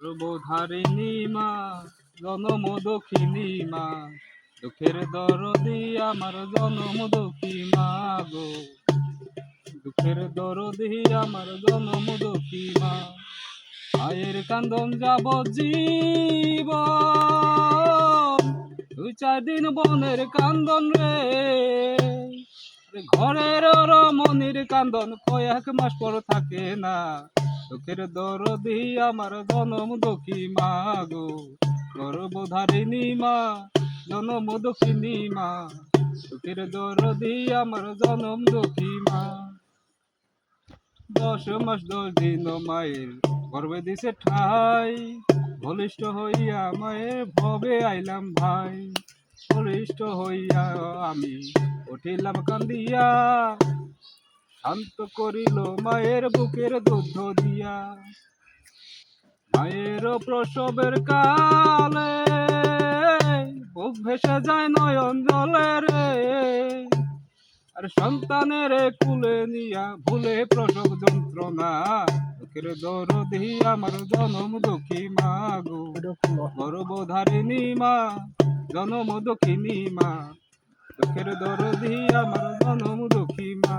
সর্বধারিণী মা, জনম দক্ষিণী মা, দুঃখের দরদি আমার জনম দক্ষী মা গো, দুঃখের দরদি আমার জনম দক্ষী মা। মায়ের কান্দন যাব জীবন, 2-4 দিন বনের কান্দন রে, ঘরের রমণীর কান্দন কয়েক মাস পর থাকে না। দুঃখের দরদি আমার জনম দক্ষী মা গো, গর্ভধারিণী মা, জনম দক্ষিণী মা, দুঃখের দরদি আমার জনম দক্ষী মা। 10 মাস 10 দিন মায়ের গর্ভে দিছে ঠাই, বলিষ্ঠ হইয়া মায়ের ভবে আইলাম ভাই, বলিষ্ঠ হইয়া আমি উঠিলাম কান্দিয়া, শান্ত করিল মায়ের বুকের দুধ দিয়া। মায়ের প্রসবের কালে বুক ভেসে যায় নয়ন জলে রে, আর সন্তানের কুলে নিয়া ভুলে প্রসব যন্ত্রণা। দুঃখের দরদি আমার জনম দক্ষী মা গো, গর্ভধারিণী মা, জনম দক্ষিণী মা, দুঃখের দরদি আমার জনম দক্ষী মা।